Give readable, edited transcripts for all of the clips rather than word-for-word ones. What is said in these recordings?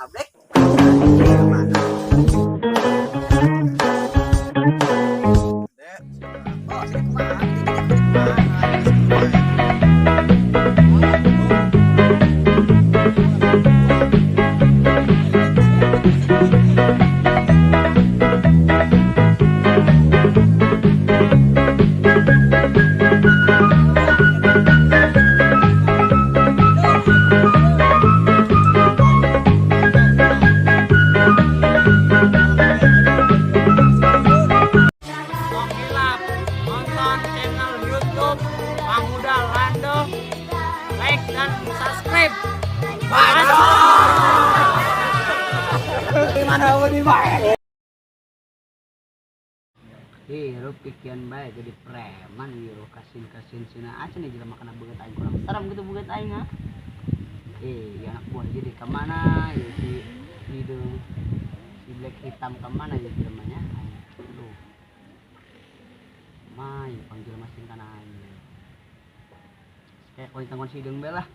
ablek. Oh, sini nonton channel YouTube Pemuda Lando, like dan subscribe. Gimana ini baik? Lu pikiran baik jadi preman lu kasin sina aja nih jelema kana beungeut aing kurang serem gitu beungeut aing ah. Ya anak buah jadi kemana ya si black hitam kemana ya jelemanya? Aduh. Mai panggil masin kana aing. Kayak koin sidung belah.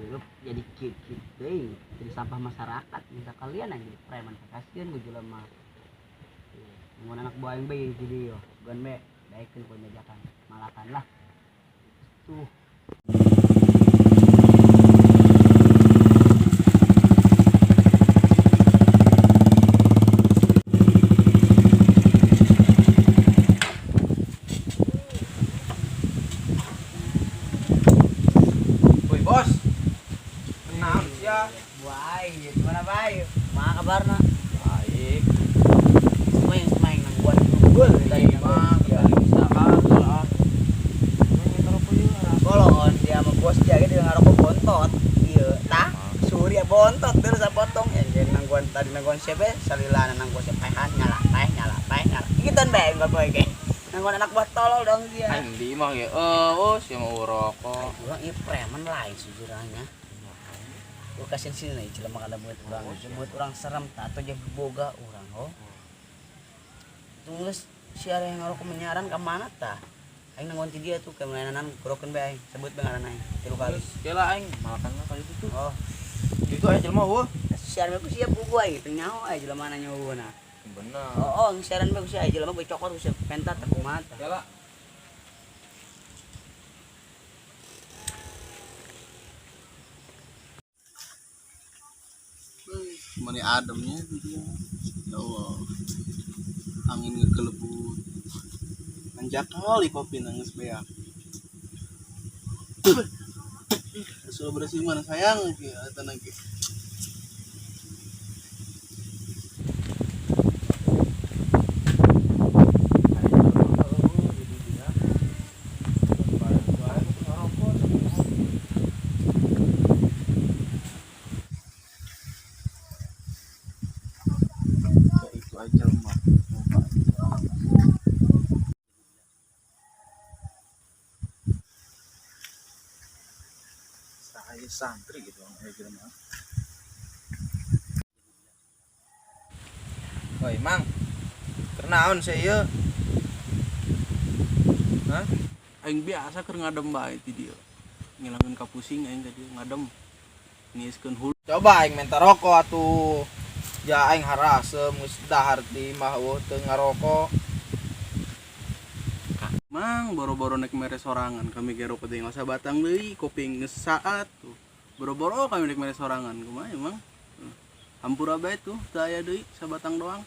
Lu jadi kit deui, jadi sampah masyarakat. Minta kalian aja jadi preman kasihan gue jelema. Mun anak buah aing bae jadi yo, gan be daekeun ku mejakan malakan lah. Tuh. Woi bos, kenapa sih ya? Baik, gimana baik? Mana kabarna? Baik, Semain nang buat nunggul tadi mah ya bisa lah. golongan dia sama bos dia gitu ngarokok bontot. Iya, tah? Surya bontot terus potong ya jadi nangguan tadi nangguan siapa? Salilana nangguan siapa? Nyala. Gitu bae enggak bae ge. Nangguan anak buah tolol dong dia. Aing di mah ya, sih mau rokok. Orang ieu preman lain sejurahnya. Gua kasihin sini nih jelema kana buat orang serem tah atau jadi boga orang oh. Tulis si ada yang ngarok menyaran ke mana tah? Aing nangguan ti dia tuh ke melayanan gorokeun bae aing. Sebut bae ngaran aing. 3 kali. Kela aing malakan lah kali itu. Oh, Itu aja jelema weuh. siaran bae ku siap buku aing teu nyaho aing jelema nanya eueuna. Bener. Oh, siaran bae ku siap jelema bae cokot ku siap pentat teh kumaha tah. Kela. Mani ademnya dia. Ya Allah. Angin ngekelebut. Anjak kali kopi nangis beak. Sudah bersih mana sayang kita lagi. Itu aja mah. Saya santri gitu kayak gitu mah. Woi mang, kernaon sih ieu? Hah? Aing biasa keur ngadem bae ti dieu. Ngilangkeun kapusing aing ka dieu ngadem. Nieskeun hulu. Coba aing minta rokok atuh. Ja aing harasem geus dahar di mah teu ngarokok. Mang boro-boro naik mere sorangan kami ge rokok teh ngasa batang deui kopi geus saat tuh. Boro-boro kami naik mere sorangan kumaha emang? Hampura bae tuh teu aya deui sabatang doang.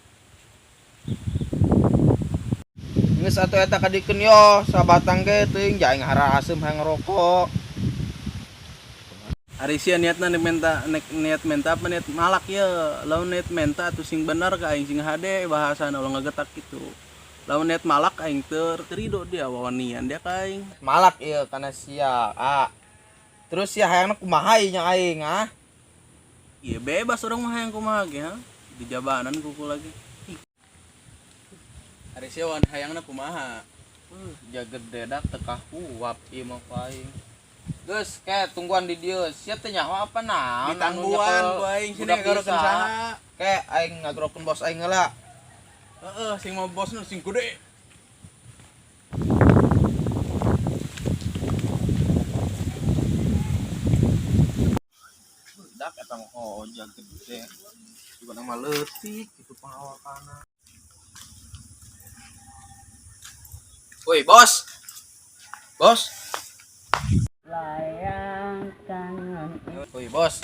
Geus atuh eta kadikeun yo sabatang ge teuing ja aing harasem hayang ngarokok. Ari sia niatna niat menta apa niat malak ya. Lamun niat menta atuh sing bener ka aing sing hade bahasana ulah ngagetak kitu. Lamun niat malak aing teu terido dia wawanian dia ka aing. Malak ieu kana sia. Terus sia hayangna kumaha ieu nya aing Iya bebas orang mah hayang kumaha ge ha. Di jabanan kuku lagi. Ari sia wan hayangna kumaha. Jaga dedak teu kahuap ieu mah ku aing. Geus ke tungguan di dieu. Sia teh nyaho apa naon? Ditangguan ku aing sini ngagarokeun saha. Ke aing ngagrokeun bos aing heula. Heeh, sing mau bosna sing gede. badak eta mah ojag gede. Juga nama leutik itu pengawakanna. Woi, bos. Bos. Layang kangen. Woi, bos.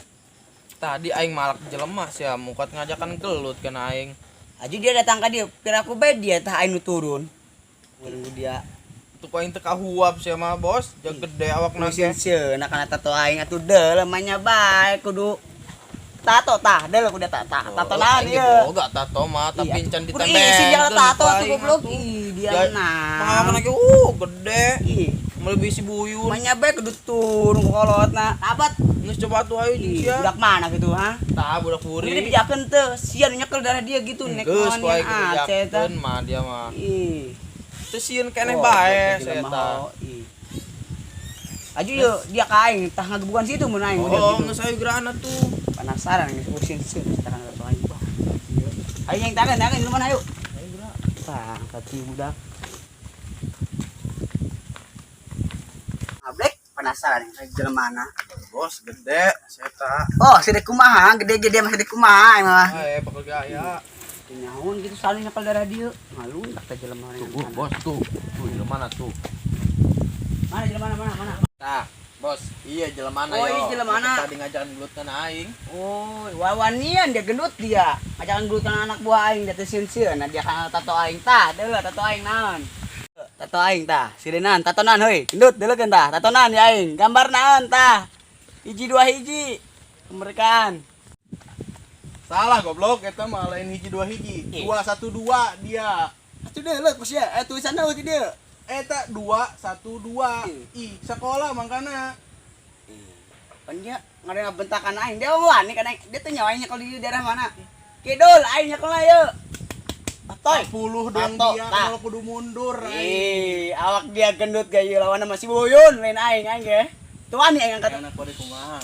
Tadi aing malak jelema sia mukat ngajakan gelut kan aing. Aju dia datang ke dia, kira aku bed dia tah aing nu turun. Tunggu dia. Tuh aing teu kahuap sia mah, bos. Jag gede awakna Nusin ge. sieuna kana tato aing atuh deul lemahnya bae kudu tato tah deul kudu tato naon Aing ieu. boga tato mah tapi can Kudu ditembel. isi dia tato tuh goblok. Ih, dia menang. Pengalaman ge gede. Ih, Melebihi si buyut. lemahnya bae kudu turun ku kolotna. Tabat. Geus coba tuh ayo Ih, sia. budak mana gitu ha? Tah budak Kudu puri. dibijakeun teu, sian nyekel darah dia gitu nek Geus ku aing Aceh tah. kerjakeun mah dia mah. Ih. Teu sieun keneh Oh, bae gitu saya mah, tah. oh, ih. Aju yuk dia kain tah ngagebukan situ mun aing udah Oh, gitu. geus ayo gerana tuh. Penasaran geus usin sekarang ada bae. Ayo yang tangan lu mana ayo. Ayo geura. Tah, tapi budak. Ablek penasaran yang jelemana. Bos gede saya tah. Oh, sedek kumaha, gede-gede mah sedek kumaha mah. Bakal gaya. Nyaon gitu saling nyekel darah dia. Malu tak teh jelemana. Tuh, bos tuh. Tuh mana tuh? Mana jelemana mana? Tah, bos. Iya jelemana Oh, yo. iya, jelemana. Tadi ngajakan gelut kana aing. Oh, wawanian dia gendut dia. Ajakan dulu kan anak buah aing dia teh sieun-sieun. Nah dia kan tato aing tah, deuleu tato aing naon? Tato aing tah, sirenan tato naon heuy? Gendut deuleu keun tah, tato naon ya aing? Gambar naon tah? Hiji dua hiji. Kemerdekaan. Salah goblok eta mah lain hiji dua hiji. 212 dia. Atuh deuleu ku sia, tulisan naon ti dieu? Eta 212. Ih, sekolah mangkana. Kan dia ngarana bentakan aing. Dia wani kan aing, dia teh nyawanya kalau di daerah mana? Kidul aing nyekel ayeuna. Atoy. 40 dong Tato, dia tah. kalau kudu mundur aing. Awak dia gendut gaya lawan masih buyun lain aing ge. Tuan nih aing angkat. Anak kode kumaha?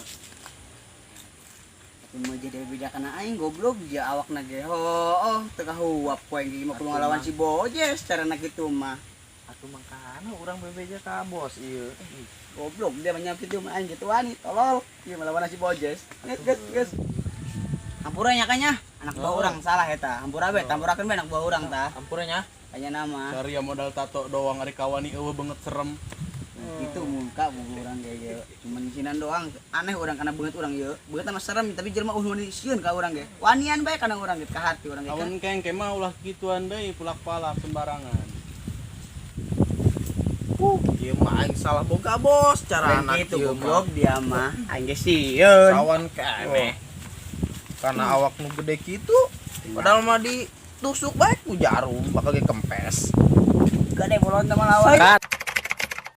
Mau jadi beda kana aing goblok dia awakna ge. Oh, teu kahuap poe ge mah kudu ngalawan si Bojes carana kitu mah. Atuh mangkana urang bebeja ka bos ieu. Goblok dia mah kitu mah aing gitu wani tolol. Ieu melawan si Bojes. Geus. Hampura nya kanya anak buah urang salah eta. Hampura we tampurakeun we anak buah urang tah. Ampurnya. Kanya nama. Cari modal tato doang ari kawani eueuh banget serem. Gitu muka urang ge. Cuman sinan doang aneh urang kana beungeut urang ieu. Beungeut mah serem tapi jelema wani sieun ka urang ge. Wanian bae kana urang ge ka hati urang ge. Awan kengke mah ulah gituan deui pulak-palak sembarangan. Ieu mah aing salah boga bos cara Anak anak itu ieu goblok mah. dia mah aing ge sieun. Sawan keneh. Karena awak nu gede kitu padahal mah ditusuk bae ku jarum bakal ge kempes. Gede bolon teh mah lawan.